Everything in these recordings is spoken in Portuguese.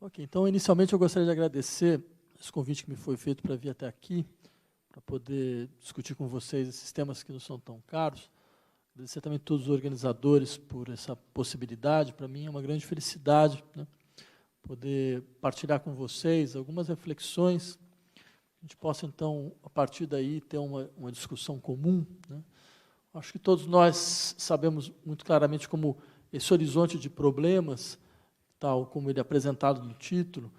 Ok, então, inicialmente, eu gostaria de agradecer esse convite que me foi feito para vir até aqui, para poder discutir com vocês esses temas que não são tão caros. Agradecer também a todos os organizadores por essa possibilidade. Para mim é uma grande felicidade, né, poder partilhar com vocês algumas reflexões. A gente possa, então, a partir daí, ter uma discussão comum, né. Acho que todos nós sabemos muito claramente como esse horizonte de problemas, tal como ele é apresentado no título,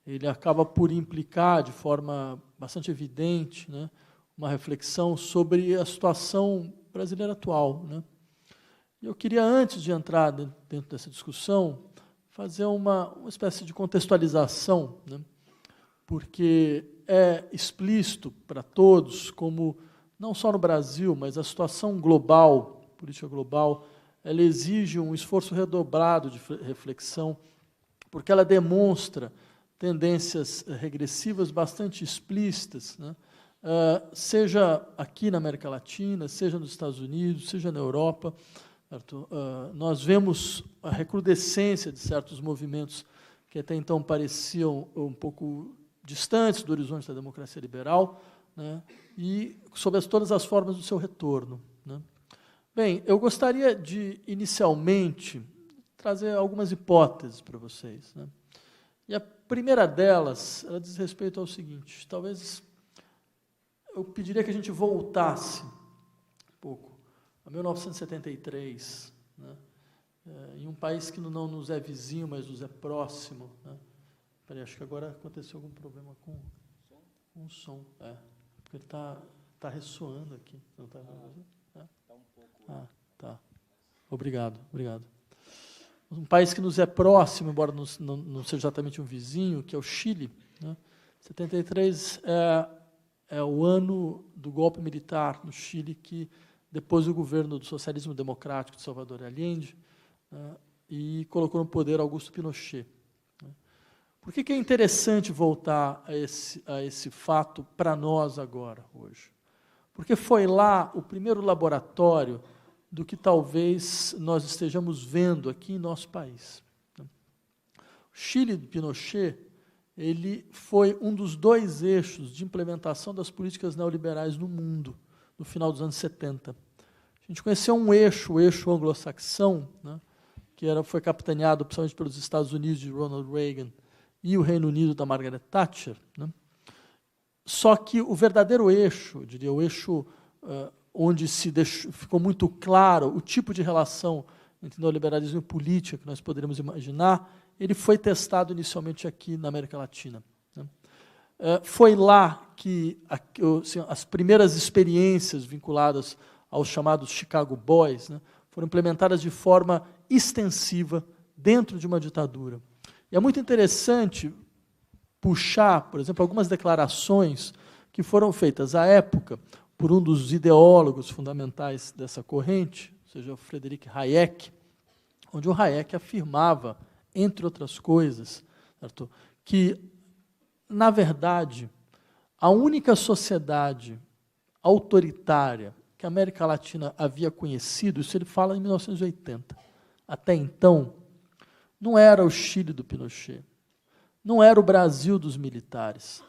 ele acaba por implicar de forma bastante evidente, né, uma reflexão sobre a situação brasileira atual, né. Eu queria, antes de entrar dentro dessa discussão, fazer uma espécie de contextualização, né, porque é explícito para todos como, não só no Brasil, mas a situação global, política global, ela exige um esforço redobrado de reflexão, porque ela demonstra tendências regressivas bastante explícitas, né? Seja aqui na América Latina, seja nos Estados Unidos, seja na Europa. Nós vemos a recrudescência de certos movimentos que até então pareciam um pouco distantes do horizonte da democracia liberal, né, e sob todas as formas do seu retorno, né. Bem, eu gostaria de, inicialmente, trazer algumas hipóteses para vocês, né. E a primeira delas, ela diz respeito ao seguinte: talvez eu pediria que a gente voltasse um pouco a 1973, né, em um país que não nos é vizinho, mas nos é próximo, né. Peraí, acho que agora aconteceu algum problema com o som. Porque ele está ressoando aqui. Não está Está um pouco. Tá. Obrigado. Um país que nos é próximo, embora não seja exatamente um vizinho, que é o Chile, né. 73 é o ano do golpe militar no Chile, que depois do governo do socialismo democrático de Salvador Allende, né, e colocou no poder Augusto Pinochet. Por que é interessante voltar a esse fato para nós agora, hoje? Porque foi lá o primeiro laboratório do que talvez nós estejamos vendo aqui em nosso país. O Chile de Pinochet, ele foi um dos dois eixos de implementação das políticas neoliberais no mundo, no final dos anos 70. A gente conheceu um eixo, o eixo anglo-saxão, né, que foi capitaneado principalmente pelos Estados Unidos de Ronald Reagan e o Reino Unido da Margaret Thatcher, né? Só que o verdadeiro eixo, eu diria, o eixo onde ficou muito claro o tipo de relação entre neoliberalismo e política que nós poderíamos imaginar, ele foi testado inicialmente aqui na América Latina, né? Foi lá que assim, as primeiras experiências vinculadas aos chamados Chicago Boys, né, foram implementadas de forma extensiva dentro de uma ditadura. E é muito interessante puxar, por exemplo, algumas declarações que foram feitas à época por um dos ideólogos fundamentais dessa corrente, ou seja, o Friedrich Hayek, onde o Hayek afirmava, entre outras coisas, certo, que, na verdade, a única sociedade autoritária que a América Latina havia conhecido, isso ele fala em 1980, até então, não era o Chile do Pinochet, não era o Brasil dos militares,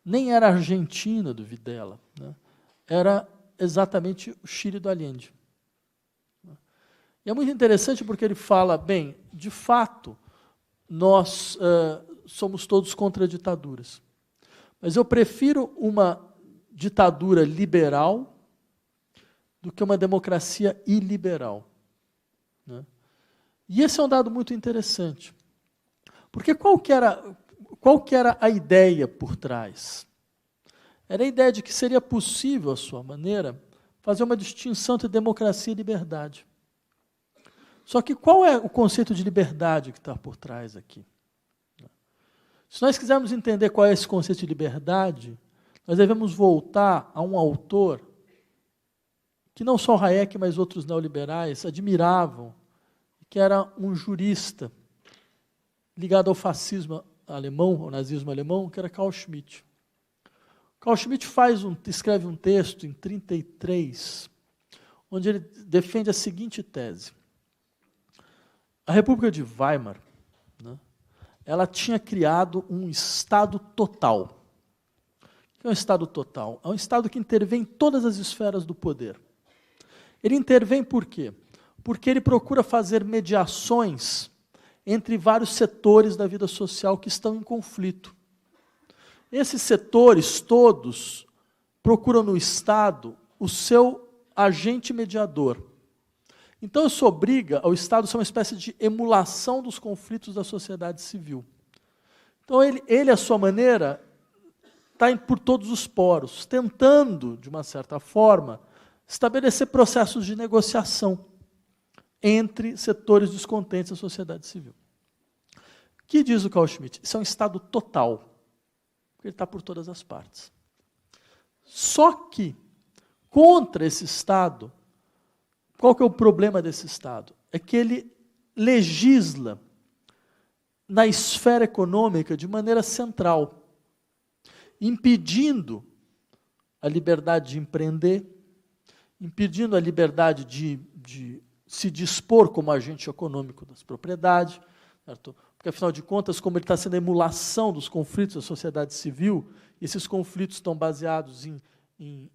nem era a Argentina do Videla, né? Era exatamente o Chile do Allende. E é muito interessante porque ele fala, bem, de fato, nós somos todos contra ditaduras, mas eu prefiro uma ditadura liberal do que uma democracia iliberal, né? E esse é um dado muito interessante, porque qual que era a ideia por trás? Era a ideia de que seria possível, à sua maneira, fazer uma distinção entre democracia e liberdade. Só que qual é o conceito de liberdade que está por trás aqui? Se nós quisermos entender qual é esse conceito de liberdade, nós devemos voltar a um autor que não só Hayek, mas outros neoliberais admiravam, que era um jurista ligado ao fascismo alemão, ao nazismo alemão, que era Carl Schmitt. Carl Schmitt escreve um texto em 1933, onde ele defende a seguinte tese: a República de Weimar, né, ela tinha criado um Estado total. O que é um Estado total? É um Estado que intervém em todas as esferas do poder. Ele intervém por quê? Porque ele procura fazer mediações entre vários setores da vida social que estão em conflito. Esses setores todos procuram no Estado o seu agente mediador. Então isso obriga ao Estado a ser uma espécie de emulação dos conflitos da sociedade civil. Então ele à sua maneira, está por todos os poros, tentando, de uma certa forma, estabelecer processos de negociação entre setores descontentes da sociedade civil. O que diz o Carl Schmitt? Isso é um Estado total, porque ele está por todas as partes. Só que, contra esse Estado, qual que é o problema desse Estado? É que ele legisla na esfera econômica de maneira central, impedindo a liberdade de empreender, impedindo a liberdade de se dispor como agente econômico das propriedades, certo? Porque, afinal de contas, como ele está sendo a emulação dos conflitos da sociedade civil, esses conflitos estão baseados em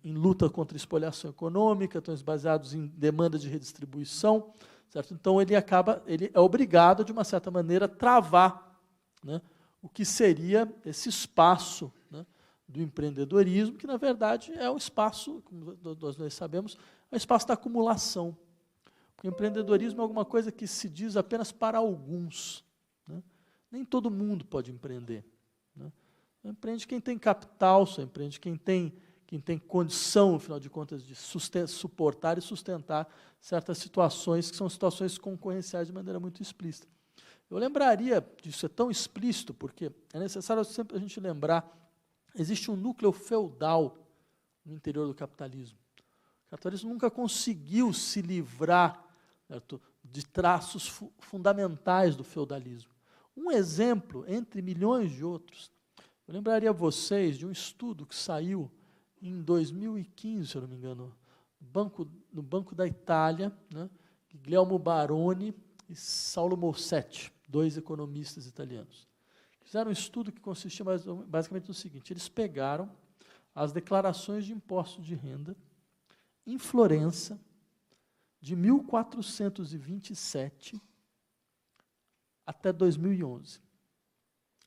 luta contra a espoliação econômica, estão baseados em demanda de redistribuição, certo? Então ele é obrigado, de uma certa maneira, a travar, né, o que seria esse espaço, né, do empreendedorismo, que na verdade é um espaço, como nós sabemos, é um espaço da acumulação. Porque o empreendedorismo é alguma coisa que se diz apenas para alguns, né? Nem todo mundo pode empreender, né? Só empreende quem tem capital, só empreende quem tem condição, afinal de contas, de suportar e sustentar certas situações que são situações concorrenciais de maneira muito explícita. Eu lembraria disso, é tão explícito, porque é necessário sempre a gente lembrar, existe um núcleo feudal no interior do capitalismo. O capitalismo nunca conseguiu se livrar, certo, de traços fundamentais do feudalismo. Um exemplo, entre milhões de outros, eu lembraria a vocês de um estudo que saiu em 2015, se eu não me engano, no Banco da Itália, né, Guglielmo Baroni e Saulo Mossetti, 2 economistas italianos. Fizeram um estudo que consistia basicamente no seguinte: eles pegaram as declarações de imposto de renda em Florença, de 1427 até 2011.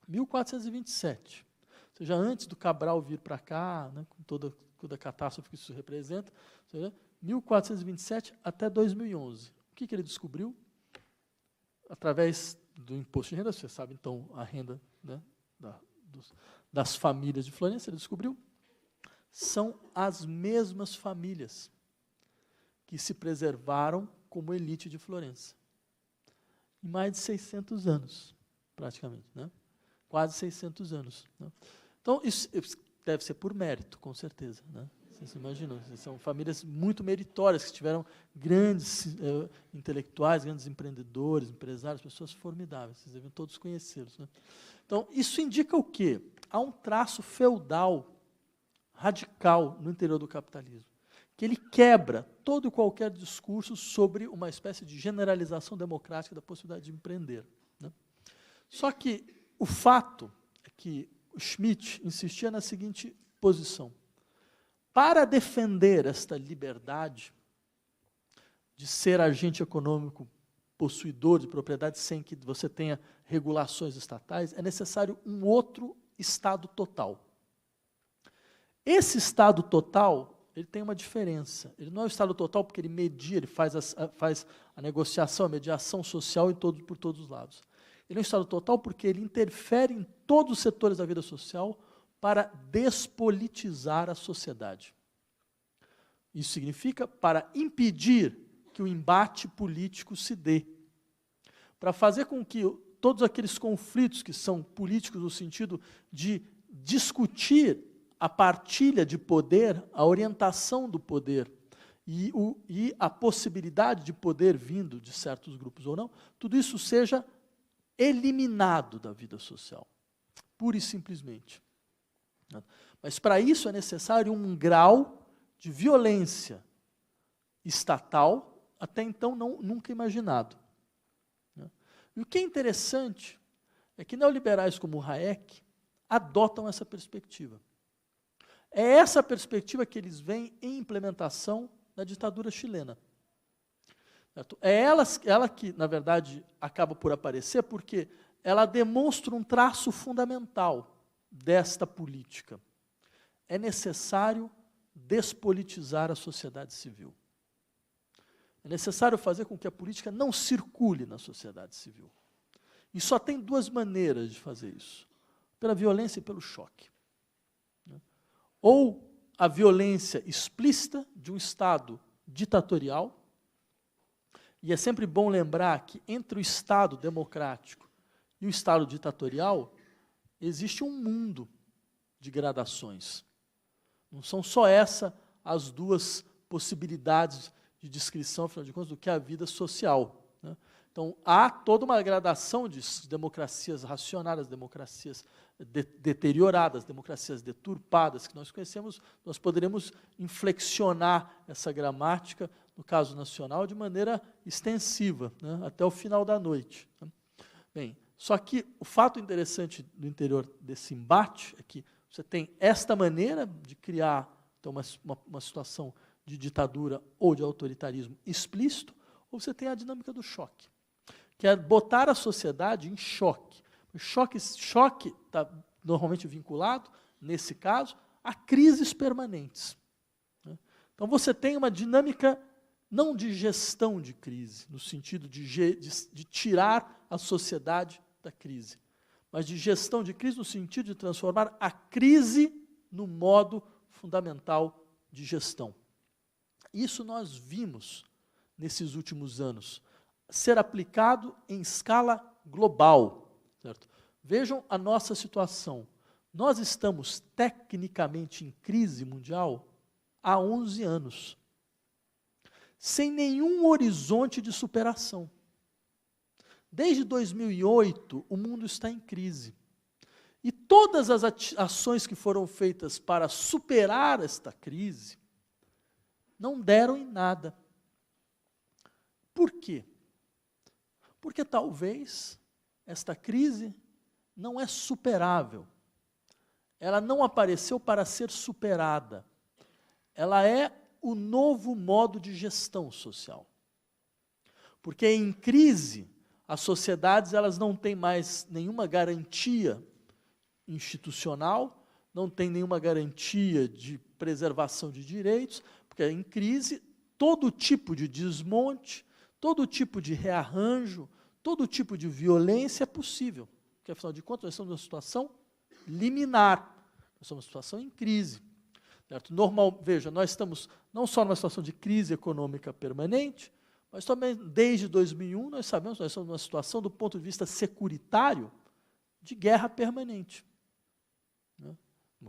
1427. Ou seja, antes do Cabral vir para cá, né, com toda a catástrofe que isso representa, ou seja, 1427 até 2011. O que ele descobriu? Através do imposto de renda, você sabe, então, a renda, né, das famílias de Florença, ele descobriu, são as mesmas famílias que se preservaram como elite de Florença. Em mais de 600 anos, praticamente, né? Quase 600 anos. Né? Então, isso deve ser por mérito, com certeza. Né? Vocês imaginam, são famílias muito meritórias, que tiveram grandes intelectuais, grandes empreendedores, empresários, pessoas formidáveis, vocês devem todos conhecê-los. Né? Então, isso indica o quê? Há um traço feudal, radical, no interior do capitalismo, que ele quebra todo e qualquer discurso sobre uma espécie de generalização democrática da possibilidade de empreender. Né? Só que o fato é que o Schmitt insistia na seguinte posição: para defender esta liberdade de ser agente econômico possuidor de propriedade sem que você tenha regulações estatais, é necessário um outro Estado total. Esse Estado total, ele tem uma diferença. Ele não é o Estado total porque ele media, ele faz a negociação, a mediação social por todos os lados. Ele é um Estado total porque ele interfere em todos os setores da vida social para despolitizar a sociedade. Isso significa para impedir que o embate político se dê. Para fazer com que todos aqueles conflitos que são políticos no sentido de discutir a partilha de poder, a orientação do poder e a possibilidade de poder vindo de certos grupos ou não, tudo isso seja eliminado da vida social, pura e simplesmente. Mas para isso é necessário um grau de violência estatal, até então nunca imaginado. E o que é interessante é que neoliberais como Hayek adotam essa perspectiva. É essa perspectiva que eles veem em implementação na ditadura chilena. Certo? É ela que, na verdade, acaba por aparecer porque ela demonstra um traço fundamental desta política. É necessário despolitizar a sociedade civil. É necessário fazer com que a política não circule na sociedade civil. E só tem duas maneiras de fazer isso: pela violência e pelo choque. Ou a violência explícita de um Estado ditatorial, e é sempre bom lembrar que entre o Estado democrático e o Estado ditatorial existe um mundo de gradações. Não são só essas as duas possibilidades de descrição, afinal de contas, do que é a vida social. Né? Então, há toda uma gradação de democracias racionadas, democracias deterioradas, democracias deturpadas, que nós conhecemos. Nós poderemos inflexionar essa gramática, no caso nacional, de maneira extensiva, né, até o final da noite. Né? Bem, só que o fato interessante do interior desse embate é que você tem esta maneira de criar então, uma situação de ditadura ou de autoritarismo explícito, ou você tem a dinâmica do choque, que é botar a sociedade em choque. O choque está normalmente vinculado, nesse caso, a crises permanentes. Né? Então você tem uma dinâmica não de gestão de crise, no sentido de tirar a sociedade da crise, mas de gestão de crise no sentido de transformar a crise no modo fundamental de gestão. Isso nós vimos nesses últimos anos ser aplicado em escala global. Certo? Vejam a nossa situação. Nós estamos tecnicamente em crise mundial há 11 anos, sem nenhum horizonte de superação. Desde 2008, o mundo está em crise. E todas as ações que foram feitas para superar esta crise não deram em nada. Por quê? Porque talvez esta crise não é superável. Ela não apareceu para ser superada. Ela é o novo modo de gestão social. Porque em crise, as sociedades elas não têm mais nenhuma garantia institucional, não têm nenhuma garantia de preservação de direitos, porque em crise, todo tipo de desmonte, todo tipo de rearranjo, todo tipo de violência é possível, porque, afinal de contas, nós estamos numa situação liminar, nós estamos numa situação em crise. Certo? Veja, nós estamos não só numa situação de crise econômica permanente, mas também, desde 2001, nós sabemos que nós estamos numa situação, do ponto de vista securitário, de guerra permanente. Né?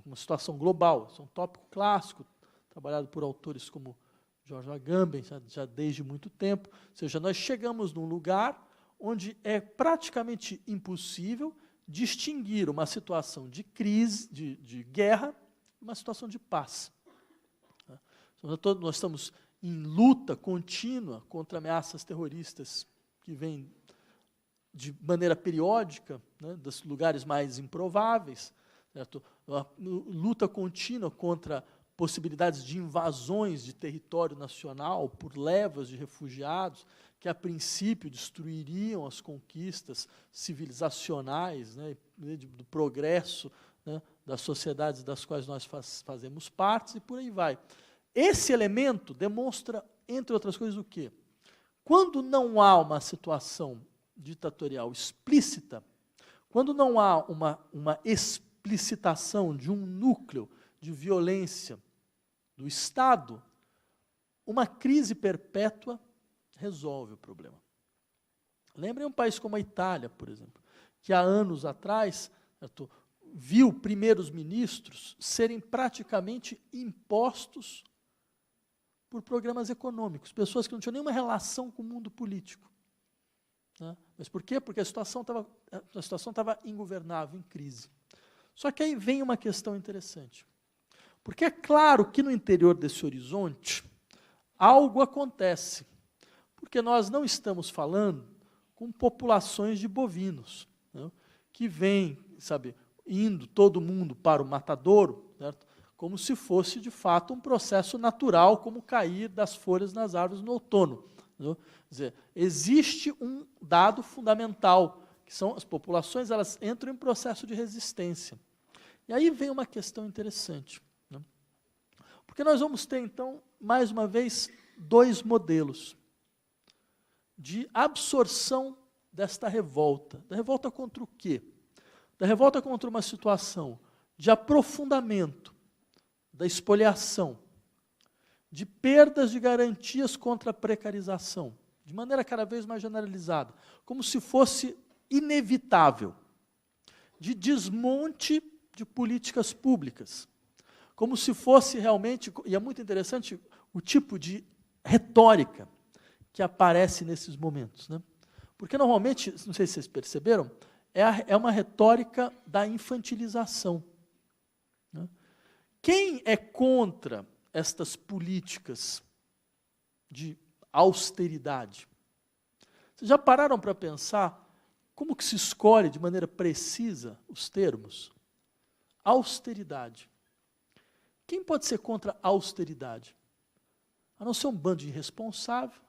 Uma situação global, isso é um tópico clássico, trabalhado por autores como George Agamben, já desde muito tempo. Ou seja, nós chegamos num lugar onde é praticamente impossível distinguir uma situação de crise, de guerra, e uma situação de paz. Nós estamos em luta contínua contra ameaças terroristas que vêm de maneira periódica, né, dos lugares mais improváveis, certo? Luta contínua contra possibilidades de invasões de território nacional por levas de refugiados, que a princípio destruiriam as conquistas civilizacionais, né, do progresso, né, das sociedades das quais nós fazemos parte, e por aí vai. Esse elemento demonstra, entre outras coisas, o quê? Quando não há uma situação ditatorial explícita, quando não há uma explicitação de um núcleo de violência do Estado, uma crise perpétua resolve o problema. Lembrem um país como a Itália, por exemplo, que há anos atrás viu primeiros ministros serem praticamente impostos por programas econômicos, pessoas que não tinham nenhuma relação com o mundo político. Né? Mas por quê? Porque a situação estava ingovernável, em crise. Só que aí vem uma questão interessante. Porque é claro que no interior desse horizonte, algo acontece. Porque nós não estamos falando com populações de bovinos, né, que vem, sabe, indo todo mundo para o matadouro, certo? Como se fosse, de fato, um processo natural, como cair das folhas nas árvores no outono. Entendeu? Quer dizer, existe um dado fundamental, que são as populações, elas entram em processo de resistência. E aí vem uma questão interessante, né? Porque nós vamos ter, então, mais uma vez, dois modelos de absorção desta revolta. Da revolta contra o quê? Da revolta contra uma situação de aprofundamento da espoliação, de perdas de garantias contra a precarização, de maneira cada vez mais generalizada, como se fosse inevitável, de desmonte de políticas públicas, como se fosse realmente, e é muito interessante o tipo de retórica que aparece nesses momentos, né? Porque normalmente, não sei se vocês perceberam, é uma retórica da infantilização, né? Quem é contra estas políticas de austeridade? Vocês já pararam para pensar como que se escolhe de maneira precisa os termos? Austeridade. Quem pode ser contra a austeridade? A não ser um bando de irresponsável,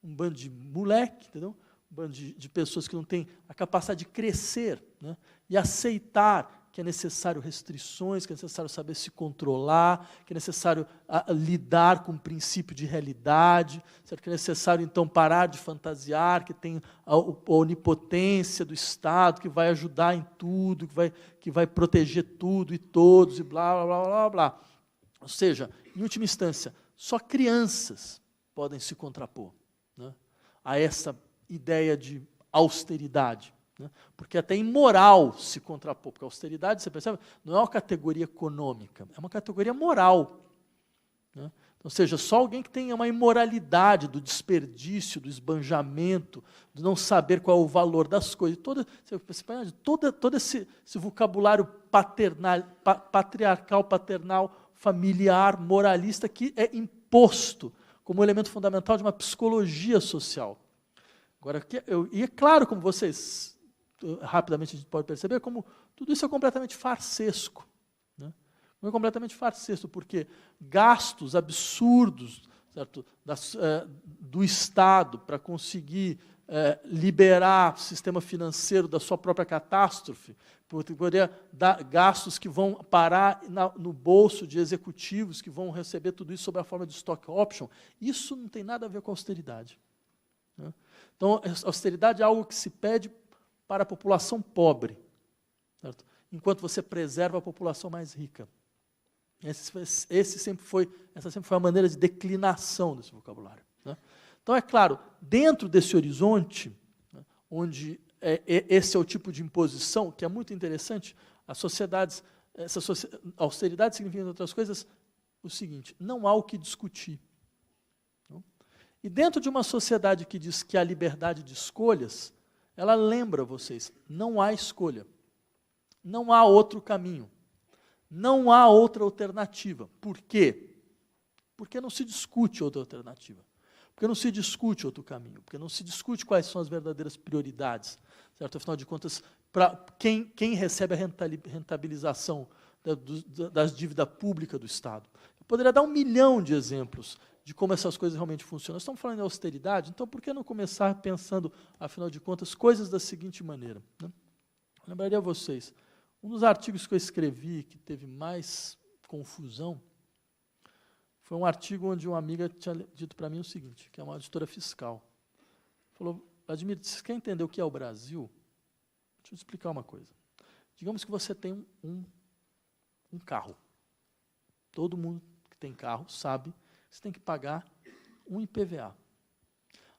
um bando de moleque, entendeu? Um bando de pessoas que não têm a capacidade de crescer, né? E aceitar que é necessário restrições, que é necessário saber se controlar, que é necessário lidar com o princípio de realidade, certo? Que é necessário, então, parar de fantasiar, que tem a onipotência do Estado, que vai ajudar em tudo, que vai proteger tudo e todos, e blá, blá, blá, blá, blá. Ou seja, em última instância, só crianças podem se contrapor, né, a essa ideia de austeridade. Porque até imoral se contrapor, porque a austeridade, você percebe, não é uma categoria econômica, é uma categoria moral, né? Ou seja, só alguém que tenha uma imoralidade do desperdício, do esbanjamento, do não saber qual é o valor das coisas, todo esse vocabulário patriarcal, paternal, familiar, moralista, que é imposto como elemento fundamental de uma psicologia social. Agora, e é claro, como vocês rapidamente a gente pode perceber, como tudo isso é completamente farsesco, né? É completamente farsesco, porque gastos absurdos, certo, do Estado para conseguir liberar o sistema financeiro da sua própria catástrofe, poderia dar gastos que vão parar no bolso de executivos que vão receber tudo isso sob a forma de stock option, isso não tem nada a ver com austeridade, né? Então, a austeridade é algo que se pede para a população pobre, certo? Enquanto você preserva a população mais rica. Essa sempre foi a maneira de declinação desse vocabulário, né? Então, é claro, dentro desse horizonte, né, onde esse é o tipo de imposição, que é muito interessante, as sociedades, austeridade significa, entre outras coisas, o seguinte: não há o que discutir. Não? E dentro de uma sociedade que diz que há liberdade de escolhas, ela lembra vocês, não há escolha, não há outro caminho, não há outra alternativa. Por quê? Porque não se discute outra alternativa, porque não se discute outro caminho, porque não se discute quais são as verdadeiras prioridades, certo? Afinal de contas, para quem recebe a rentabilização das dívidas públicas do Estado? Eu poderia dar 1 milhão de exemplos de como essas coisas realmente funcionam. Nós estamos falando de austeridade, então por que não começar pensando, afinal de contas, coisas da seguinte maneira, né? Eu lembraria a vocês, um dos artigos que eu escrevi, que teve mais confusão, foi um artigo onde uma amiga tinha dito para mim o seguinte, que é uma auditora fiscal. Falou: Vladimir, você quer entender o que é o Brasil? Deixa eu explicar uma coisa. Digamos que você tem um carro. Todo mundo que tem carro sabe que você tem que pagar um IPVA.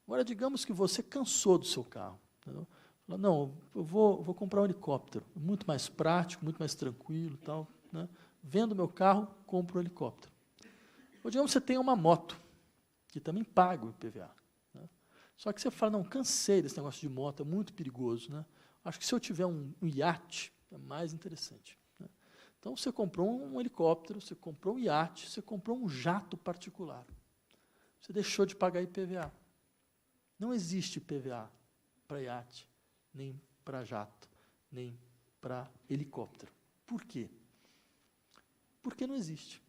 Agora, digamos que você cansou do seu carro, entendeu? Fala: não, eu vou comprar um helicóptero, muito mais prático, muito mais tranquilo, tal, né? Vendo meu carro, compro um helicóptero. Ou digamos que você tem uma moto, que também paga o IPVA, né? Só que você fala: não, cansei desse negócio de moto, é muito perigoso, né? Acho que se eu tiver um iate, é mais interessante, né? Então, você comprou um helicóptero, você comprou um iate, você comprou um jato particular. Você deixou de pagar IPVA. Não existe IPVA para iate, nem para jato, nem para helicóptero. Por quê? Porque não existe.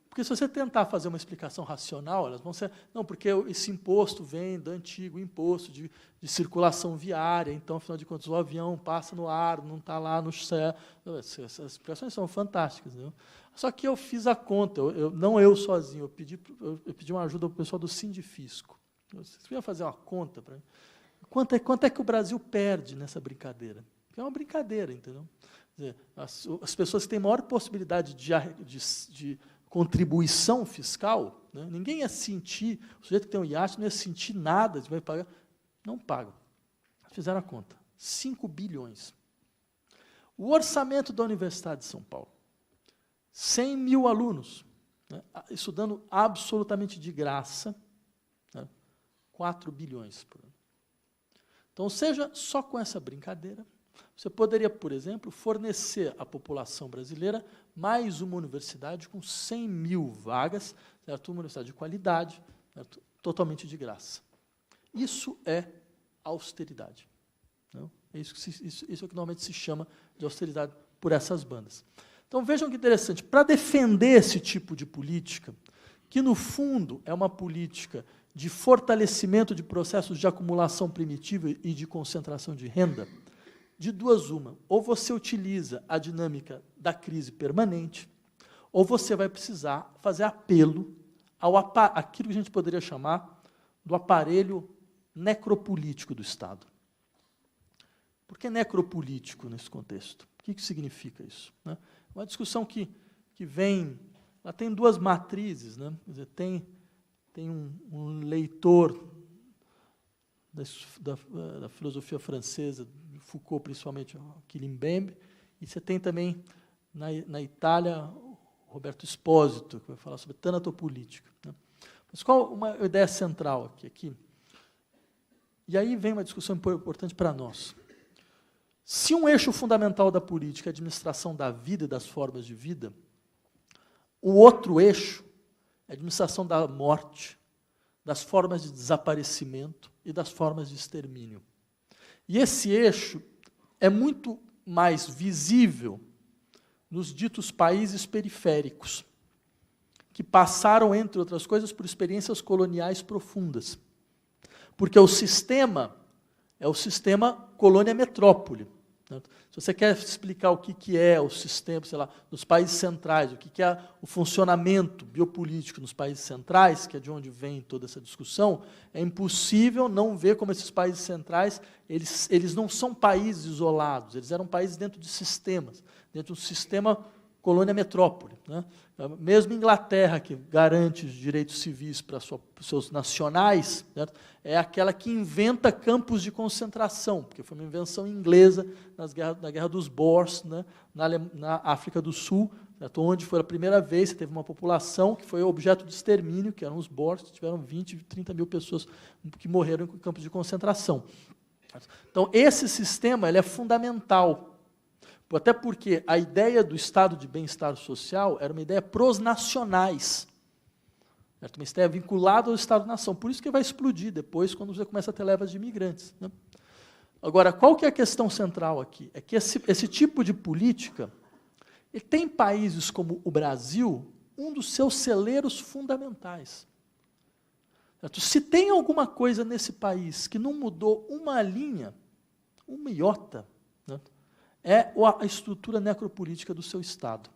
Porque se você tentar fazer uma explicação racional, elas vão ser, não, porque esse imposto vem do antigo imposto de circulação viária, então, afinal de contas, o avião passa no ar, não está lá no céu. Essas explicações são fantásticas. Né? Só que eu fiz a conta, não eu sozinho, eu pedi uma ajuda para o pessoal do Sindifisco. Vocês podiam fazer uma conta para mim? Quanto é que o Brasil perde nessa brincadeira? Porque é uma brincadeira, entendeu? Quer dizer, as pessoas que têm maior possibilidade de contribuição fiscal, né? Ninguém ia sentir, o sujeito que tem um iate não ia sentir nada, vai pagar, não pagam. Fizeram a conta, 5 bilhões. O orçamento da Universidade de São Paulo, 100 mil alunos, né? Estudando absolutamente de graça, né? 4 bilhões por ano. Então, seja só com essa brincadeira, você poderia, por exemplo, fornecer à população brasileira mais uma universidade com 100 mil vagas, certo? Uma universidade de qualidade, certo? Totalmente de graça. Isso é austeridade. Não? É isso que normalmente se chama de austeridade por essas bandas. Então, vejam que interessante. Para defender esse tipo de política, que, no fundo, é uma política de fortalecimento de processos de acumulação primitiva e de concentração de renda, de duas uma, ou você utiliza a dinâmica da crise permanente, ou você vai precisar fazer apelo àquilo que a gente poderia chamar do aparelho necropolítico do Estado. Por que necropolítico nesse contexto? O que significa isso? Né? Uma discussão que vem... Ela tem duas matrizes. Né? Quer dizer, tem um leitor da filosofia francesa, Foucault, principalmente, Quilimbaime, e você tem também, na Itália, Roberto Espósito, que vai falar sobre tanatopolítica. Né? Mas qual uma ideia central aqui? E aí vem uma discussão importante para nós. Se um eixo fundamental da política é a administração da vida e das formas de vida, o outro eixo é a administração da morte, das formas de desaparecimento e das formas de extermínio. E esse eixo é muito mais visível nos ditos países periféricos, que passaram, entre outras coisas, por experiências coloniais profundas. Porque o sistema é o sistema colônia-metrópole. Se você quer explicar o que é o sistema, sei lá, nos países centrais, o que é o funcionamento biopolítico nos países centrais, que é de onde vem toda essa discussão, é impossível não ver como esses países centrais, eles não são países isolados, eles eram países dentro de sistemas, dentro do sistema colônia-metrópole. Né? Mesmo Inglaterra, que garante os direitos civis para seus nacionais, certo? É aquela que inventa campos de concentração, porque foi uma invenção inglesa na Guerra dos Boers, né? na África do Sul, certo? Onde foi a primeira vez que teve uma população que foi objeto de extermínio, que eram os Boers, que tiveram 20, 30 mil pessoas que morreram em campos de concentração. Então, esse sistema ele é fundamental. Até porque a ideia do estado de bem-estar social era uma ideia pros nacionais. Certo? Uma ideia vinculada ao Estado-nação. Por isso que vai explodir depois, quando você começa a ter levas de imigrantes. Né? Agora, qual que é a questão central aqui? É que esse tipo de política, ele tem países como o Brasil, um dos seus celeiros fundamentais. Certo? Se tem alguma coisa nesse país que não mudou uma linha, uma iota, né? É a estrutura necropolítica do seu Estado.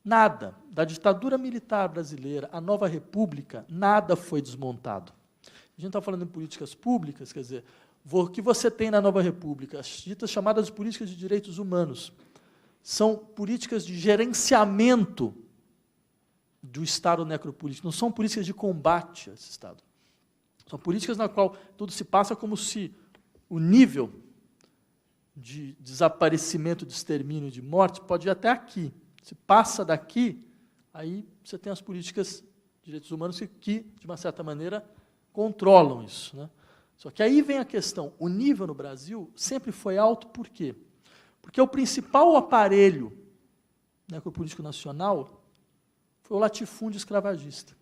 Nada, da ditadura militar brasileira à nova república, nada foi desmontado. A gente está falando em políticas públicas, quer dizer, o que você tem na nova república, as ditas chamadas políticas de direitos humanos, são políticas de gerenciamento do Estado necropolítico, não são políticas de combate a esse Estado. São políticas na qual tudo se passa como se o nível de desaparecimento, de extermínio, de morte, pode ir até aqui. Se passa daqui, aí você tem as políticas de direitos humanos que de uma certa maneira, controlam isso. Né? Só que aí vem a questão, o nível no Brasil sempre foi alto, por quê? Porque o principal aparelho necropolítico nacional foi o latifúndio escravagista,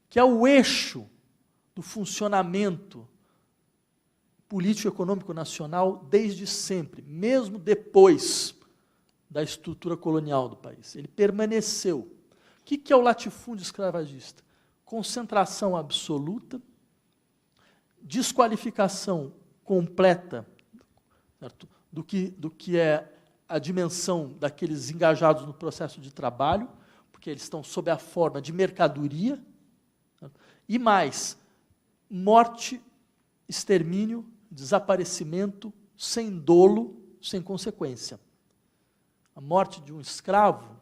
que é o eixo do funcionamento político-econômico nacional desde sempre, mesmo depois da estrutura colonial do país. Ele permaneceu. O que é o latifúndio escravagista? Concentração absoluta, desqualificação completa, certo? do que é a dimensão daqueles engajados no processo de trabalho, porque eles estão sob a forma de mercadoria, certo? E mais, morte, extermínio, desaparecimento, sem dolo, sem consequência. A morte de um escravo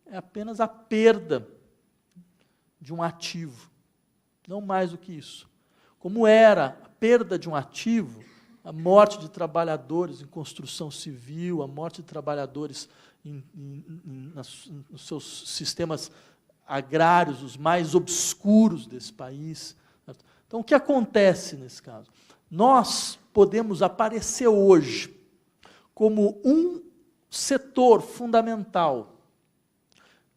é apenas a perda de um ativo, não mais do que isso. Como era a perda de um ativo, a morte de trabalhadores em construção civil, a morte de trabalhadores nos seus sistemas agrários, os mais obscuros desse país. Então, o que acontece nesse caso? Nós podemos aparecer hoje como um setor fundamental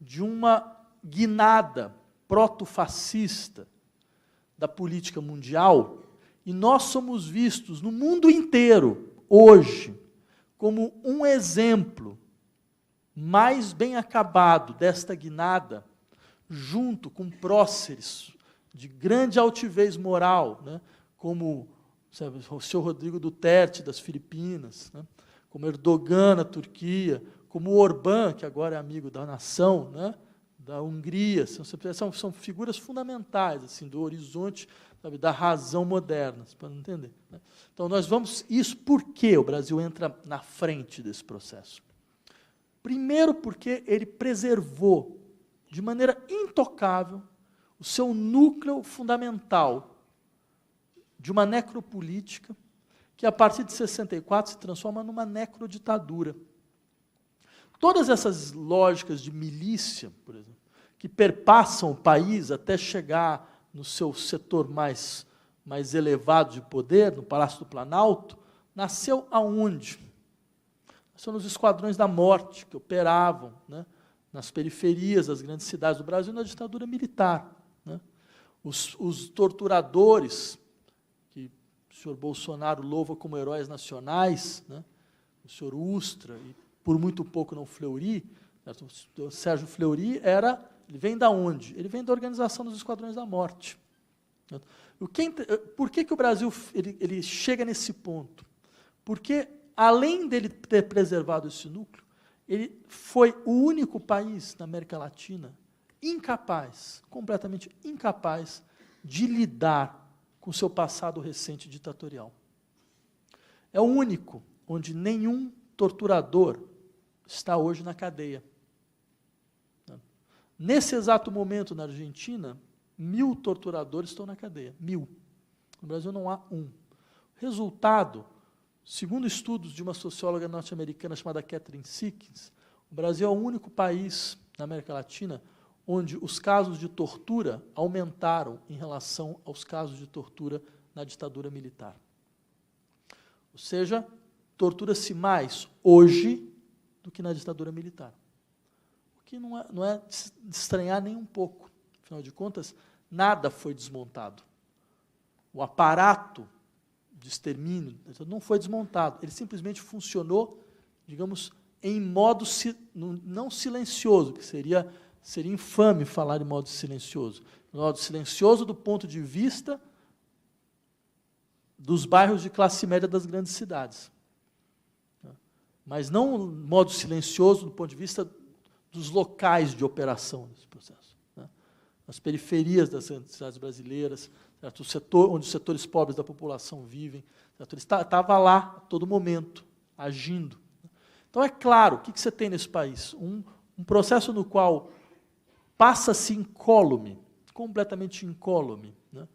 de uma guinada proto-fascista da política mundial, e nós somos vistos no mundo inteiro, hoje, como um exemplo mais bem acabado desta guinada, junto com próceres de grande altivez moral, né, como o senhor Rodrigo Duterte, das Filipinas, né, como Erdogan, na Turquia, como Orbán, que agora é amigo da nação, né, da Hungria, são figuras fundamentais assim, do horizonte, sabe, da razão moderna, para entender. Né? Então, nós vamos... Isso por que o Brasil entra na frente desse processo? Primeiro, porque ele preservou, de maneira intocável, o seu núcleo fundamental de uma necropolítica que, a partir de 64, se transforma numa necroditadura. Todas essas lógicas de milícia, por exemplo, que perpassam o país até chegar no seu setor mais elevado de poder, no Palácio do Planalto, nasceu aonde? Nasceu nos esquadrões da morte, que operavam, né, nas periferias das grandes cidades do Brasil, na ditadura militar. Né? Os torturadores, que o senhor Bolsonaro louva como heróis nacionais, né, o senhor Ustra, e por muito pouco não Fleury, certo? O Sérgio Fleury ele vem da onde? Ele vem da organização dos esquadrões da morte. Certo? Por que o Brasil ele chega nesse ponto? Porque, além dele ter preservado esse núcleo, ele foi o único país na América Latina incapaz, completamente incapaz, de lidar com o seu passado recente ditatorial. É o único onde nenhum torturador está hoje na cadeia. Nesse exato momento, na Argentina, 1000 torturadores estão na cadeia. 1000. No Brasil não há um. Resultado, segundo estudos de uma socióloga norte-americana chamada Catherine Sickins, o Brasil é o único país na América Latina onde os casos de tortura aumentaram em relação aos casos de tortura na ditadura militar. Ou seja, tortura-se mais hoje do que na ditadura militar. O que não é de estranhar nem um pouco. Afinal de contas, nada foi desmontado. O aparato de extermínio não foi desmontado. Ele simplesmente funcionou, digamos, em modo não silencioso, que seria infame falar em modo silencioso. Modo silencioso do ponto de vista dos bairros de classe média das grandes cidades. Mas não modo silencioso do ponto de vista dos locais de operação desse processo. Né? As periferias das cidades brasileiras, certo? Onde os setores pobres da população vivem, certo? Ele estava lá a todo momento, agindo. Então, é claro, o que você tem nesse país? Um processo no qual passa-se incólume, completamente incólume, né?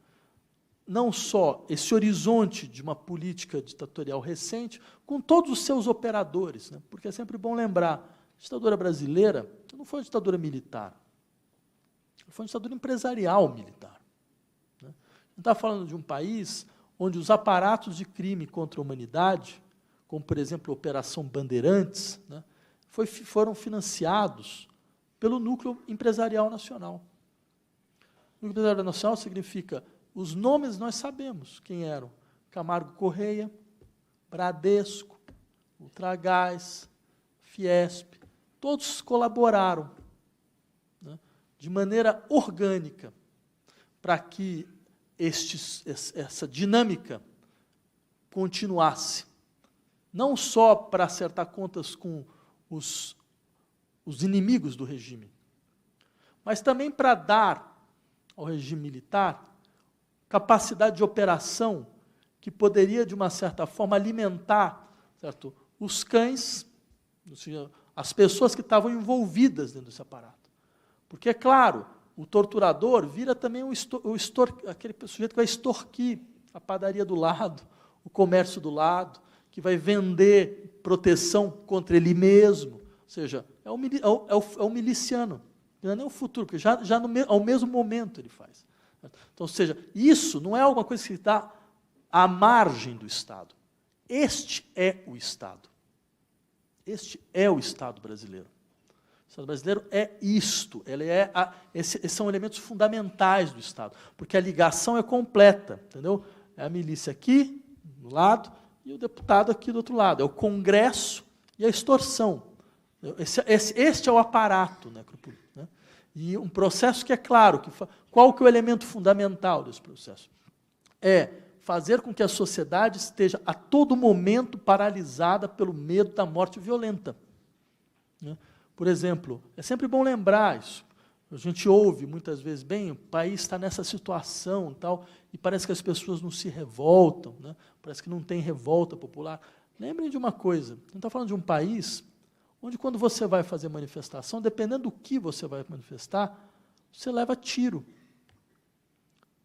Não só esse horizonte de uma política ditatorial recente, com todos os seus operadores, né? Porque é sempre bom lembrar, a ditadura brasileira não foi uma ditadura militar, foi uma ditadura empresarial militar. Né? A gente está falando de um país onde os aparatos de crime contra a humanidade, como, por exemplo, a Operação Bandeirantes, né, foram financiados pelo núcleo empresarial nacional. O núcleo empresarial nacional significa, os nomes nós sabemos quem eram, Camargo Correia, Bradesco, Ultragaz, Fiesp, todos colaboraram, né, de maneira orgânica para que essa dinâmica continuasse, não só para acertar contas com os inimigos do regime, mas também para dar ao regime militar capacidade de operação que poderia, de uma certa forma, alimentar, certo, os cães, as pessoas que estavam envolvidas dentro desse aparato. Porque, é claro, o torturador vira também aquele sujeito que vai extorquir a padaria do lado, o comércio do lado, que vai vender proteção contra ele mesmo. Ou seja, é o miliciano, não é nem o futuro, porque ao mesmo momento ele faz. Então, ou seja, isso não é alguma coisa que está à margem do Estado. Este é o Estado. Este é o Estado brasileiro. O Estado brasileiro é isto. Esses são elementos fundamentais do Estado, porque a ligação é completa, entendeu? É a milícia aqui, do lado, e o deputado aqui do outro lado. É o Congresso e a extorsão. Este é o aparato, né? E um processo que é claro, qual que é o elemento fundamental desse processo? É fazer com que a sociedade esteja a todo momento paralisada pelo medo da morte violenta. Né? Por exemplo, é sempre bom lembrar isso. A gente ouve muitas vezes, bem, o país está nessa situação tal, e parece que as pessoas não se revoltam, né? Parece que não tem revolta popular. Lembrem de uma coisa, a gente está falando de um país onde, quando você vai fazer manifestação, dependendo do que você vai manifestar, você leva tiro.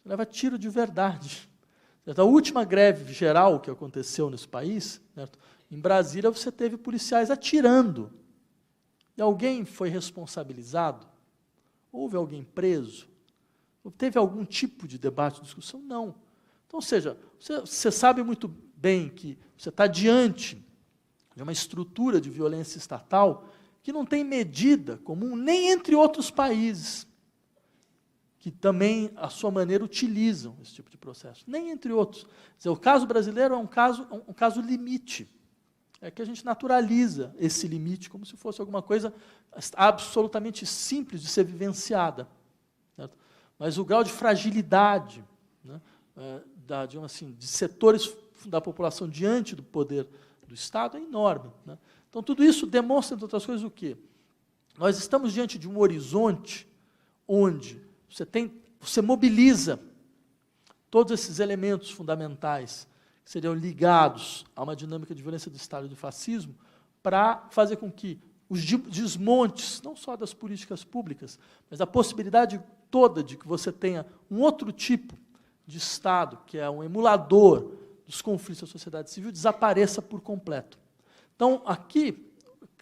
Você leva tiro de verdade. A última greve geral que aconteceu nesse país, certo? Em Brasília, você teve policiais atirando. E alguém foi responsabilizado? Houve alguém preso? Teve algum tipo de debate, discussão? Não. Então, ou seja, você sabe muito bem que você está diante de uma estrutura de violência estatal que não tem medida comum nem entre outros países, que também, à sua maneira, utilizam esse tipo de processo, nem entre outros. Quer dizer, o caso brasileiro é um caso limite. É que a gente naturaliza esse limite como se fosse alguma coisa absolutamente simples de ser vivenciada. Certo? Mas o grau de fragilidade, né, de setores da população diante do poder do Estado é enorme. Né? Então, tudo isso demonstra, entre outras coisas, o quê? Nós estamos diante de um horizonte onde você mobiliza todos esses elementos fundamentais que seriam ligados a uma dinâmica de violência do Estado e do fascismo para fazer com que os desmontes, não só das políticas públicas, mas a possibilidade toda de que você tenha um outro tipo de Estado, que é um emulador dos conflitos da sociedade civil, desapareça por completo. Então, aqui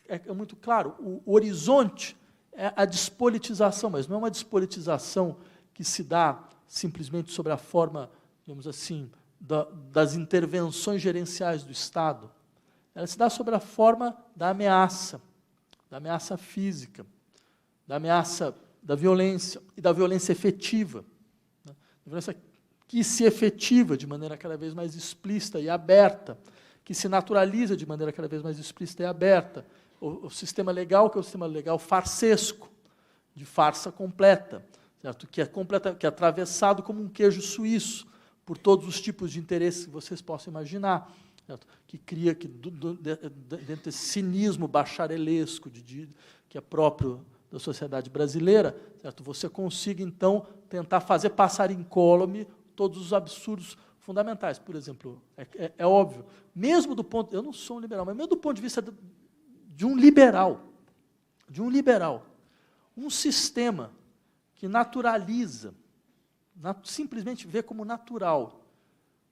é muito claro, o horizonte é a despolitização, mas não é uma despolitização que se dá simplesmente sobre a forma, digamos assim, das intervenções gerenciais do Estado. Ela se dá sobre a forma da ameaça física, da ameaça da violência e da violência efetiva. Né? A violência que se efetiva de maneira cada vez mais explícita e aberta, que se naturaliza de maneira cada vez mais explícita e aberta. O sistema legal, que é o sistema legal farsesco, de farsa completa, certo? Que é atravessado como um queijo suíço por todos os tipos de interesses que vocês possam imaginar, certo? Que cria, dentro desse cinismo bacharelesco que é próprio da sociedade brasileira, certo? Você consiga, então, tentar fazer passar incólume todos os absurdos fundamentais. Por exemplo, é óbvio, mesmo do ponto... Eu não sou um liberal, mas mesmo do ponto de vista de um liberal, um sistema que naturaliza, simplesmente vê como natural,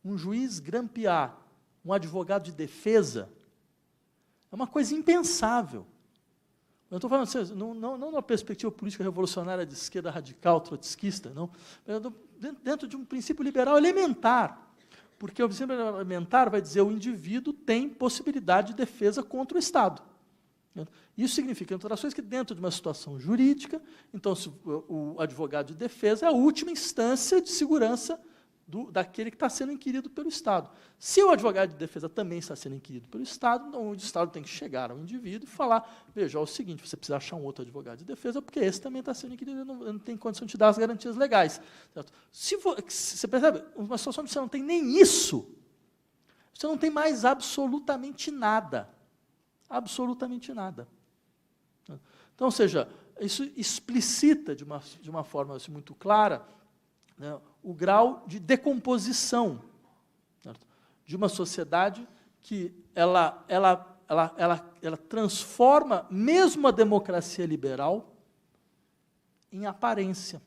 um juiz grampear um advogado de defesa, é uma coisa impensável. Eu estou falando assim, não numa perspectiva política revolucionária de esquerda radical, trotskista, não, mas dentro de um princípio liberal elementar, porque o princípio elementar vai dizer que o indivíduo tem possibilidade de defesa contra o Estado. Isso significa, entre outras coisas, que dentro de uma situação jurídica, então o advogado de defesa é a última instância de segurança daquele que está sendo inquirido pelo Estado. Se o advogado de defesa também está sendo inquirido pelo Estado, então o Estado tem que chegar ao indivíduo e falar, veja, é o seguinte, você precisa achar um outro advogado de defesa, porque esse também está sendo inquirido, eu não tenho condição de te dar as garantias legais. Certo? Se você percebe, uma situação onde você não tem nem isso, você não tem mais absolutamente nada. Absolutamente nada. Então, ou seja, isso explicita de uma forma assim, muito clara, né, o grau de decomposição, certo? De uma sociedade que ela transforma mesmo a democracia liberal em aparência,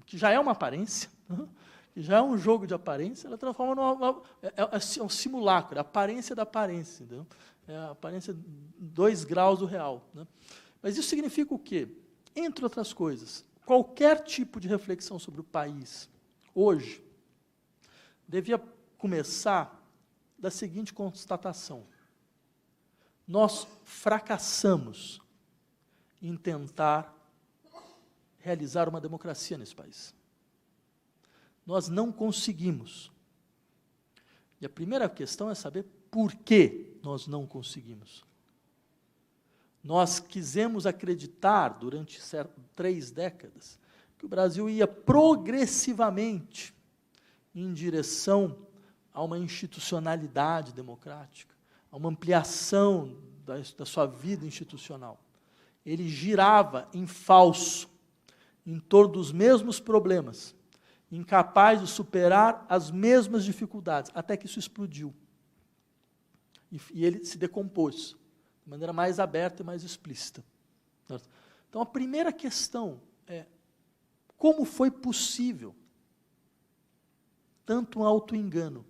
que já é uma aparência, que já é um jogo de aparência, ela transforma é um simulacro, é a aparência da aparência, entendeu? É a aparência 2 graus do real. Né? Mas isso significa o quê? Entre outras coisas, qualquer tipo de reflexão sobre o país, hoje, devia começar da seguinte constatação. Nós fracassamos em tentar realizar uma democracia nesse país. Nós não conseguimos. E a primeira questão é saber por que nós não conseguimos. Nós quisemos acreditar, durante 3 décadas, que o Brasil ia progressivamente em direção a uma institucionalidade democrática, a uma ampliação da sua vida institucional. Ele girava em falso, em torno dos mesmos problemas, incapaz de superar as mesmas dificuldades, até que isso explodiu. E ele se decompôs, de maneira mais aberta e mais explícita. Então, a primeira questão é, como foi possível tanto um auto-engano?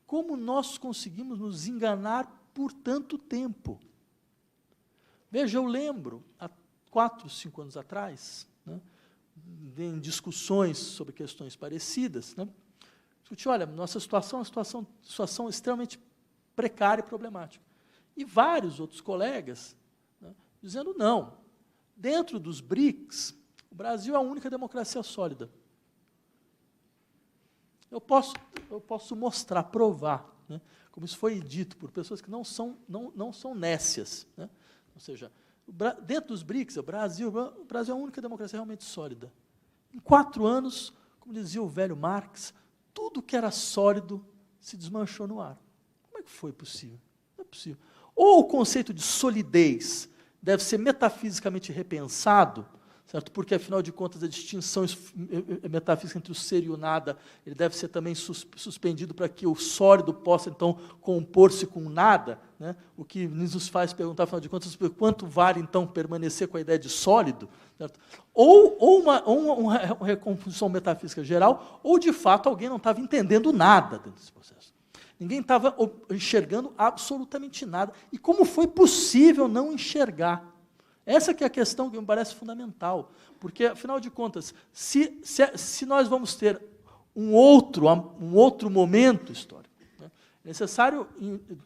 Como nós conseguimos nos enganar por tanto tempo? Veja, eu lembro, há 4, 5 anos atrás, né, em discussões sobre questões parecidas, né, discutir, olha, nossa situação é uma situação extremamente precária e problemática. E vários outros colegas, né, dizendo, não, dentro dos BRICS, o Brasil é a única democracia sólida. Eu posso mostrar, provar, né, como isso foi dito por pessoas que não são nécias. Né, ou seja, dentro dos BRICS, o Brasil é a única democracia realmente sólida. Em 4 anos, como dizia o velho Marx, tudo que era sólido se desmanchou no ar. Como é que foi possível? Não é possível. Ou o conceito de solidez deve ser metafisicamente repensado, certo? Porque, afinal de contas, a distinção metafísica entre o ser e o nada, ele deve ser também suspendido para que o sólido possa, então, compor-se com o nada, né? O que nos faz perguntar, afinal de contas, quanto vale, então, permanecer com a ideia de sólido, certo? Ou uma recomposição metafísica geral, ou, de fato, alguém não estava entendendo nada dentro desse processo. Ninguém estava enxergando absolutamente nada. E como foi possível não enxergar? Essa que é a questão que me parece fundamental, porque, afinal de contas, se nós vamos ter um outro momento histórico, né, é necessário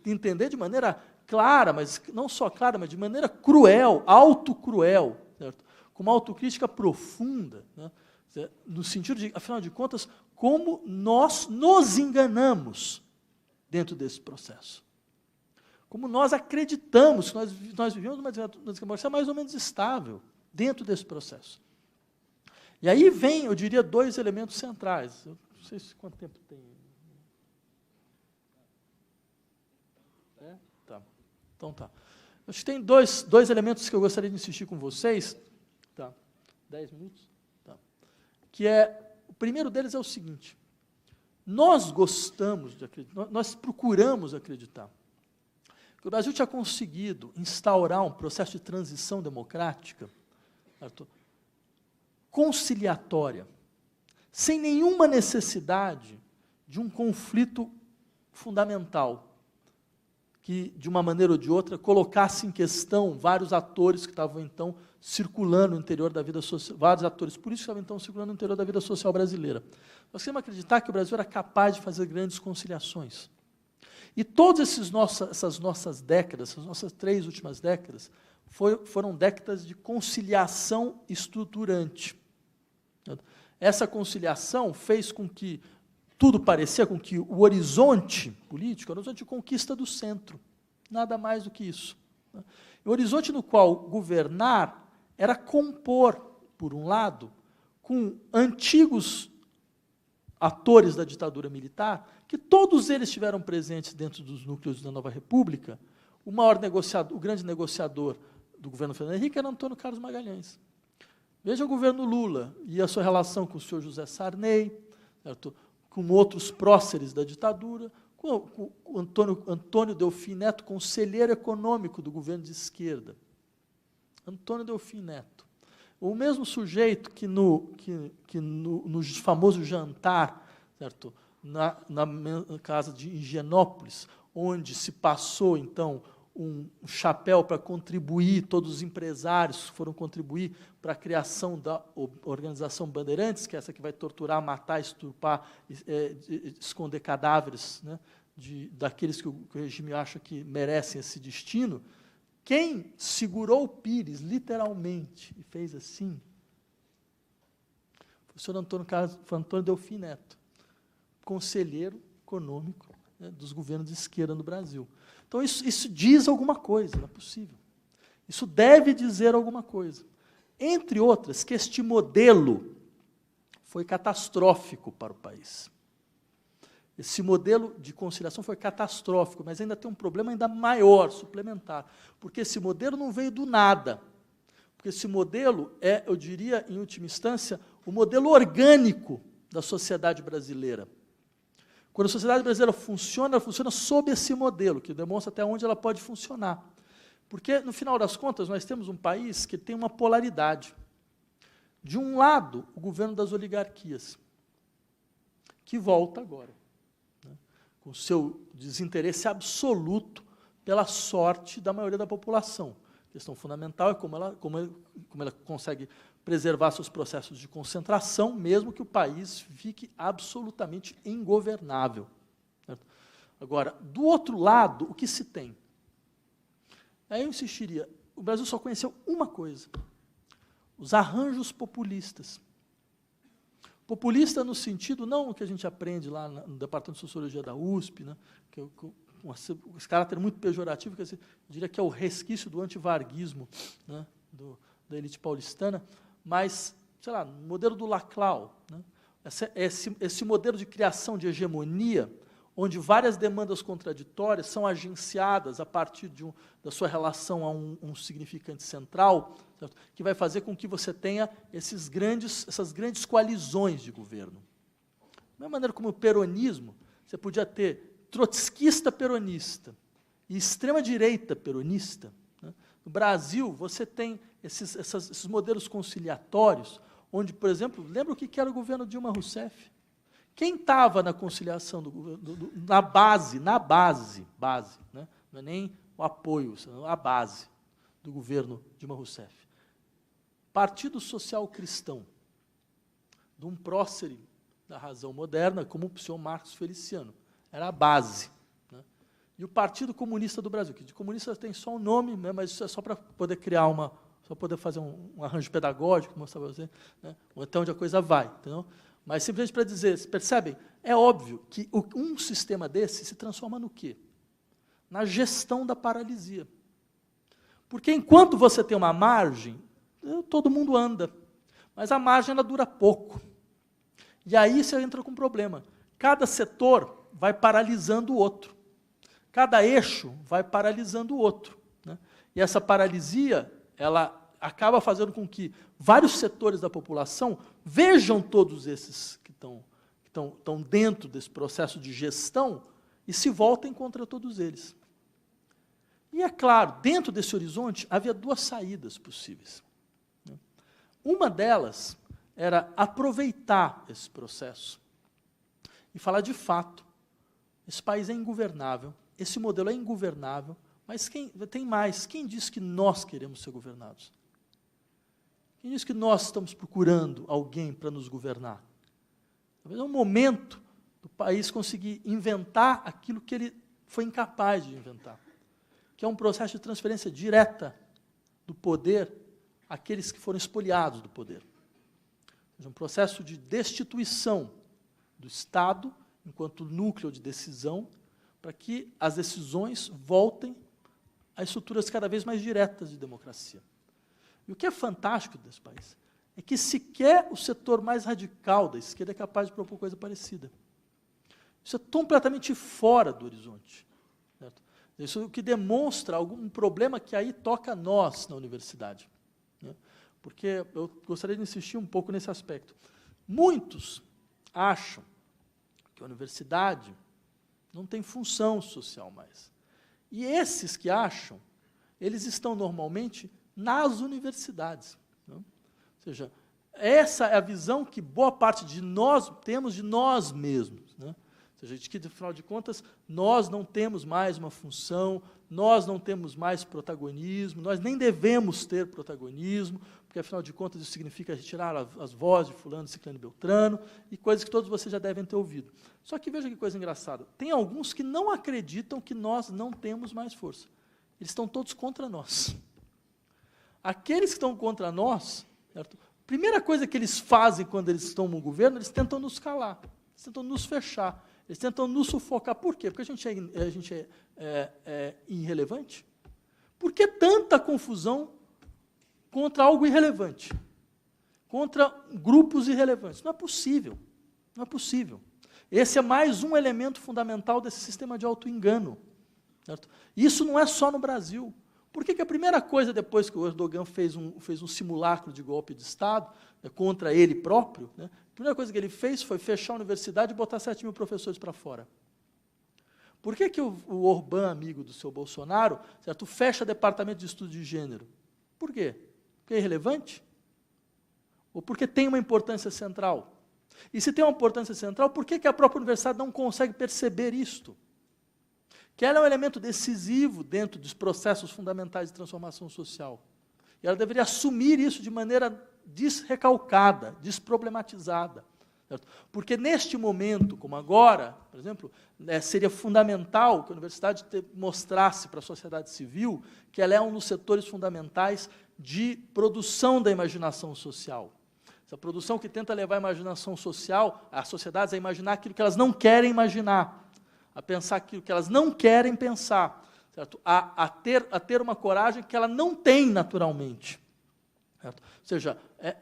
entender de maneira clara, mas não só clara, mas de maneira cruel, autocruel, certo? Com uma autocrítica profunda, né, no sentido de, afinal de contas, como nós nos enganamos dentro desse processo. Como nós acreditamos que nós vivemos uma democracia mais ou menos estável dentro desse processo. E aí vem, eu diria, 2 elementos centrais. Eu não sei quanto tempo tem. É? Tá. Então tá. Acho que tem dois elementos que eu gostaria de insistir com vocês. Tá. 10 minutos? Tá. Que o primeiro deles é o seguinte. Nós gostamos de acreditar, nós procuramos acreditar que o Brasil tinha conseguido instaurar um processo de transição democrática, certo? Conciliatória, sem nenhuma necessidade de um conflito fundamental, que, de uma maneira ou de outra, colocasse em questão vários atores que estavam, então, circulando no interior da vida social, vários atores políticos que estavam, então, circulando no interior da vida social brasileira. Nós queremos acreditar que o Brasil era capaz de fazer grandes conciliações. E todas essas nossas décadas, essas nossas 3 últimas décadas, foram décadas de conciliação estruturante. Essa conciliação fez com que tudo parecia com que o horizonte político, o horizonte de conquista do centro, nada mais do que isso. O horizonte no qual governar era compor, por um lado, com antigos atores da ditadura militar, que todos eles estiveram presentes dentro dos núcleos da Nova República. O grande negociador do governo Fernando Henrique era Antônio Carlos Magalhães. Veja o governo Lula e a sua relação com o senhor José Sarney, certo? Com outros próceres da ditadura, com o Antônio Delfim Neto, conselheiro econômico do governo de esquerda. Antônio Delfim Neto. O mesmo sujeito que no famoso jantar, certo? Na casa de Higienópolis, onde se passou, então, um chapéu para contribuir, todos os empresários foram contribuir para a criação da Organização Bandeirantes, que é essa que vai torturar, matar, estuprar, esconder cadáveres, né, daqueles que o regime acha que merecem esse destino. Quem segurou o Pires, literalmente, e fez assim, foi o senhor Antônio Delfim Neto, conselheiro econômico, né, dos governos de esquerda no Brasil. Então, isso diz alguma coisa, não é possível. Isso deve dizer alguma coisa. Entre outras, que este modelo foi catastrófico para o país. Esse modelo de conciliação foi catastrófico, mas ainda tem um problema ainda maior, suplementar, porque esse modelo não veio do nada. Porque esse modelo é, eu diria, em última instância, o modelo orgânico da sociedade brasileira. Quando a sociedade brasileira funciona, ela funciona sob esse modelo, que demonstra até onde ela pode funcionar. Porque, no final das contas, nós temos um país que tem uma polaridade. De um lado, o governo das oligarquias, que volta agora, né, com o seu desinteresse absoluto pela sorte da maioria da população. A questão fundamental é como ela consegue preservar seus processos de concentração, mesmo que o país fique absolutamente ingovernável. Certo? Agora, do outro lado, o que se tem? Aí eu insistiria, o Brasil só conheceu uma coisa, os arranjos populistas. Populista no sentido, não o que a gente aprende lá no Departamento de Sociologia da USP, né, que é esse caráter muito pejorativo, eu diria que é o resquício do antivarguismo, né, da elite paulistana, mas, sei lá, no modelo do Laclau, né, esse modelo de criação de hegemonia, onde várias demandas contraditórias são agenciadas a partir da sua relação a um significante central, certo? Que vai fazer com que você tenha essas grandes coalizões de governo. Da mesma maneira como o peronismo, você podia ter trotskista peronista e extrema-direita peronista, né? No Brasil, você tem esses modelos conciliatórios, onde, por exemplo, lembra o que era o governo Dilma Rousseff? Quem estava na conciliação na base, né? Não é nem o apoio, a base do governo Dilma Rousseff? Partido Social Cristão, de um prócer da razão moderna, como o senhor Marcos Feliciano, era a base. Né? E o Partido Comunista do Brasil, que de comunista tem só um nome, né, mas isso é só para poder criar só poder fazer um arranjo pedagógico, mostrar para você, né, até onde a coisa vai, entendeu? Mas simplesmente para dizer, percebem? É óbvio que um sistema desse se transforma no quê? Na gestão da paralisia. Porque enquanto você tem uma margem, todo mundo anda, mas a margem ela dura pouco. E aí você entra com um problema. Cada setor vai paralisando o outro. Cada eixo vai paralisando o outro. Né? E essa paralisia, ela acaba fazendo com que vários setores da população vejam todos esses que estão dentro desse processo de gestão e se voltem contra todos eles. E, é claro, dentro desse horizonte havia duas saídas possíveis. Uma delas era aproveitar esse processo e falar de fato, esse país é ingovernável, esse modelo é ingovernável, mas tem mais, quem diz que nós queremos ser governados? Quem diz que nós estamos procurando alguém para nos governar? Talvez é um momento do país conseguir inventar aquilo que ele foi incapaz de inventar, que é um processo de transferência direta do poder àqueles que foram espoliados do poder. seja, um processo de destituição do Estado enquanto núcleo de decisão, para que as decisões voltem a estruturas cada vez mais diretas de democracia. E o que é fantástico desse país é que sequer o setor mais radical da esquerda é capaz de propor coisa parecida. Isso é completamente fora do horizonte. Certo? Isso é o que demonstra algum problema que aí toca a nós na universidade. Né? Porque eu gostaria de insistir um pouco nesse aspecto. Muitos acham que a universidade não tem função social mais. E esses que acham, eles estão normalmente nas universidades. Né? Ou seja, essa é a visão que boa parte de nós temos de nós mesmos. Né? Ou seja, de que, afinal de contas, nós não temos mais uma função, nós não temos mais protagonismo, nós nem devemos ter protagonismo, porque, afinal de contas, isso significa retirar as vozes de fulano, ciclano e beltrano, e coisas que todos vocês já devem ter ouvido. Só que veja que coisa engraçada, tem alguns que não acreditam que nós não temos mais força. Eles estão todos contra nós. Aqueles que estão contra nós, certo? A primeira coisa que eles fazem quando eles estão no governo, eles tentam nos calar, eles tentam nos fechar, eles tentam nos sufocar. Por quê? Porque a gente é irrelevante? Por que tanta confusão contra algo irrelevante? Contra grupos irrelevantes? Não é possível. Não é possível. Esse é mais um elemento fundamental desse sistema de auto-engano. Certo? Isso não é só no Brasil. Por que a primeira coisa, depois que o Erdogan fez um simulacro de golpe de Estado, né, contra ele próprio, né, a primeira coisa que ele fez foi fechar a universidade e botar 7.000 professores para fora? Por que o Orbán, amigo do seu Bolsonaro, certo, fecha departamento de estudo de gênero? Por quê? Porque é irrelevante? Ou porque tem uma importância central? E se tem uma importância central, por que a própria universidade não consegue perceber isto? Que ela é um elemento decisivo dentro dos processos fundamentais de transformação social. E ela deveria assumir isso de maneira desrecalcada, desproblematizada. Certo? Porque neste momento, como agora, por exemplo, seria fundamental que a universidade mostrasse para a sociedade civil que ela é um dos setores fundamentais de produção da imaginação social. Essa produção que tenta levar a imaginação social, as sociedades a imaginar aquilo que elas não querem imaginar, a pensar aquilo que elas não querem pensar, certo? A ter uma coragem que ela não tem naturalmente. Certo? Ou seja,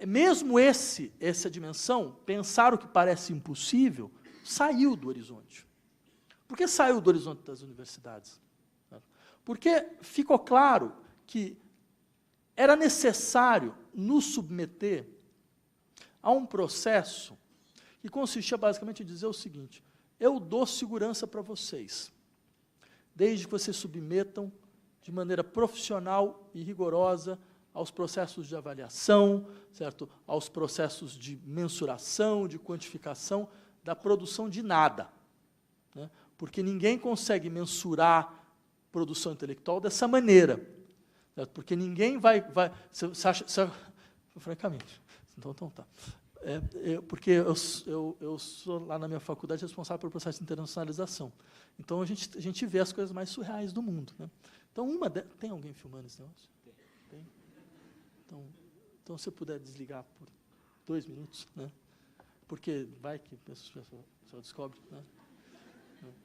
mesmo essa dimensão, pensar o que parece impossível, saiu do horizonte. Por que saiu do horizonte das universidades? Certo? Porque ficou claro que era necessário nos submeter a um processo que consistia basicamente em dizer o seguinte: eu dou segurança para vocês, desde que vocês submetam de maneira profissional e rigorosa aos processos de avaliação, certo? Aos processos de mensuração, de quantificação da produção de nada. Né? Porque ninguém consegue mensurar produção intelectual dessa maneira. Certo? Porque ninguém vai francamente, então tá. Porque eu sou, lá na minha faculdade, responsável pelo processo de internacionalização. Então, a gente vê as coisas mais surreais do mundo. Né? Então, tem alguém filmando esse negócio? Tem? Então, se eu puder desligar por 2 minutos, né? Porque vai que a pessoa descobre. Né?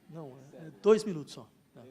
Não, 2 minutos só. Né?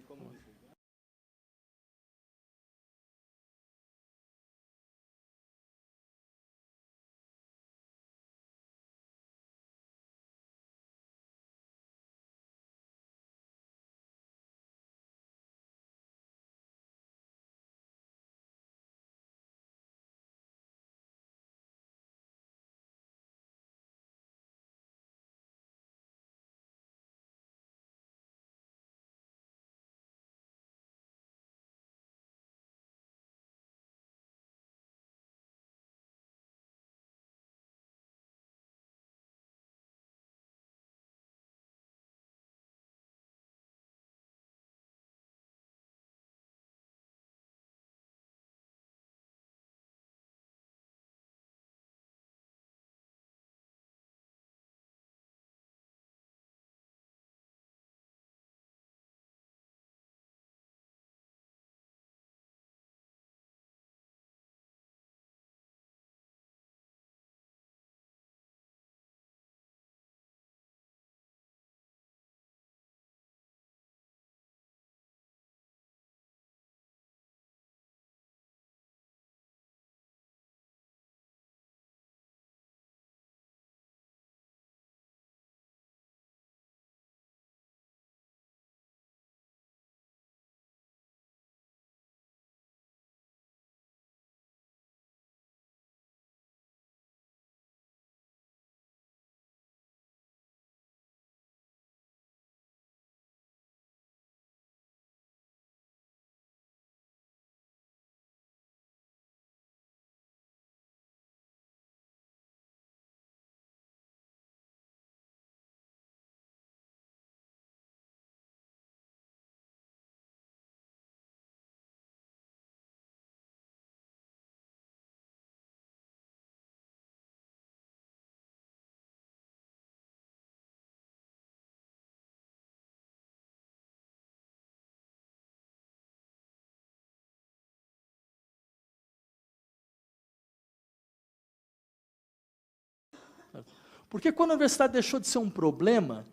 Porque quando a universidade deixou de ser um problema,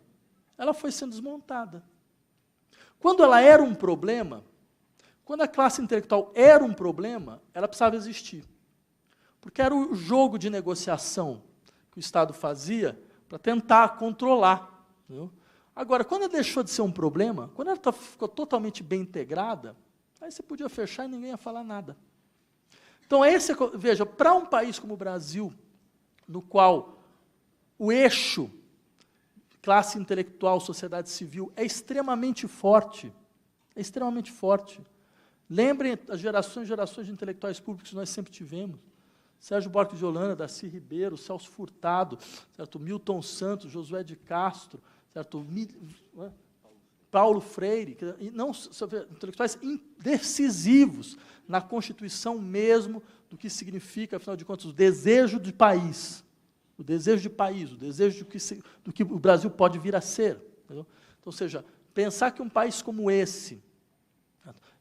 ela foi sendo desmontada. Quando ela era um problema, quando a classe intelectual era um problema, ela precisava existir. Porque era o jogo de negociação que o Estado fazia para tentar controlar. Entendeu? Agora, quando ela deixou de ser um problema, quando ela ficou totalmente bem integrada, aí você podia fechar e ninguém ia falar nada. Então, veja, para um país como o Brasil, no qual o eixo classe intelectual, sociedade civil é extremamente forte, Lembrem as gerações e gerações de intelectuais públicos que nós sempre tivemos. Sérgio Buarque de Holanda, Darcy Ribeiro, Celso Furtado, certo? Milton Santos, Josué de Castro, certo? Paulo Freire, e não, intelectuais decisivos na constituição mesmo do que significa, afinal de contas, o desejo de país. O desejo de país, o desejo do que o Brasil pode vir a ser. Entendeu? Então, ou seja, pensar que um país como esse,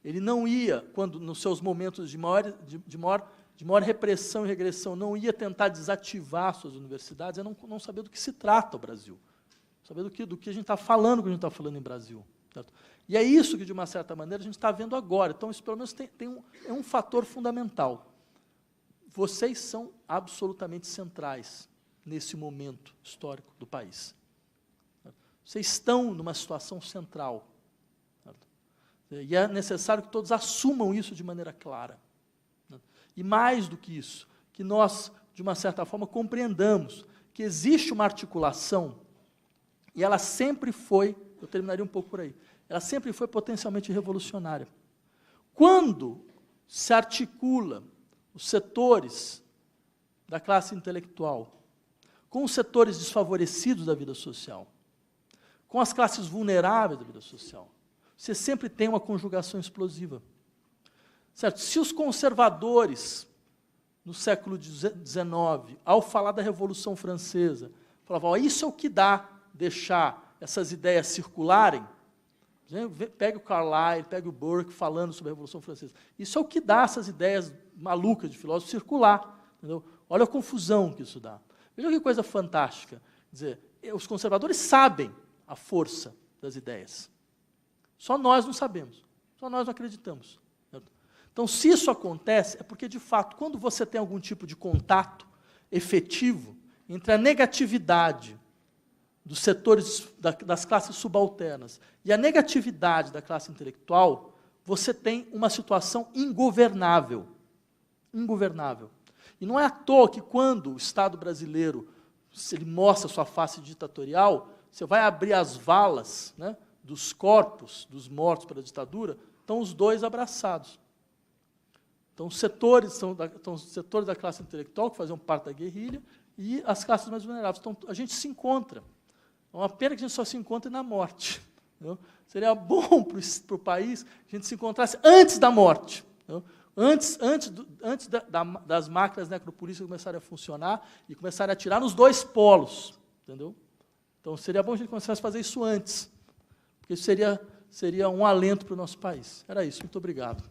ele não ia, quando nos seus momentos de maior repressão e regressão, não ia tentar desativar suas universidades, é não saber do que se trata o Brasil. Saber do que a gente está falando quando a gente está falando em Brasil. Certo? E é isso que, de uma certa maneira, a gente está vendo agora. Então, isso, pelo menos, é um fator fundamental. Vocês são absolutamente centrais nesse momento histórico do país. Certo? Vocês estão numa situação central. Certo? E é necessário que todos assumam isso de maneira clara. Certo? E mais do que isso, que nós, de uma certa forma, compreendamos que existe uma articulação, e ela sempre foi, eu terminaria um pouco por aí, ela sempre foi potencialmente revolucionária. Quando se articula os setores da classe intelectual com os setores desfavorecidos da vida social, com as classes vulneráveis da vida social, você sempre tem uma conjugação explosiva. Certo? Se os conservadores, no século XIX, ao falar da Revolução Francesa, falavam, oh, isso é o que dá deixar essas ideias circularem, pega o Carlyle, pega o Burke falando sobre a Revolução Francesa, isso é o que dá essas ideias malucas de filósofos circular. Entendeu? Olha a confusão que isso dá. Veja que coisa fantástica. Quer dizer, os conservadores sabem a força das ideias. Só nós não sabemos. Só nós não acreditamos. Certo? Então, se isso acontece, é porque, de fato, quando você tem algum tipo de contato efetivo entre a negatividade dos setores das classes subalternas e a negatividade da classe intelectual, você tem uma situação ingovernável. Ingovernável. E não é à toa que, quando o Estado brasileiro ele mostra sua face ditatorial, você vai abrir as valas, né, dos corpos dos mortos pela ditadura, estão os dois abraçados. Então, os setores da classe intelectual, que faziam parte da guerrilha, e as classes mais vulneráveis. Então, a gente se encontra. É uma pena que a gente só se encontre na morte. Entendeu? Seria bom para o país que a gente se encontrasse antes da morte. Entendeu? Antes das máquinas necropolíticas começarem a funcionar e começarem a atirar nos dois polos. Entendeu? Então, seria bom a gente começasse a fazer isso antes, porque isso seria um alento para o nosso país. Era isso. Muito obrigado.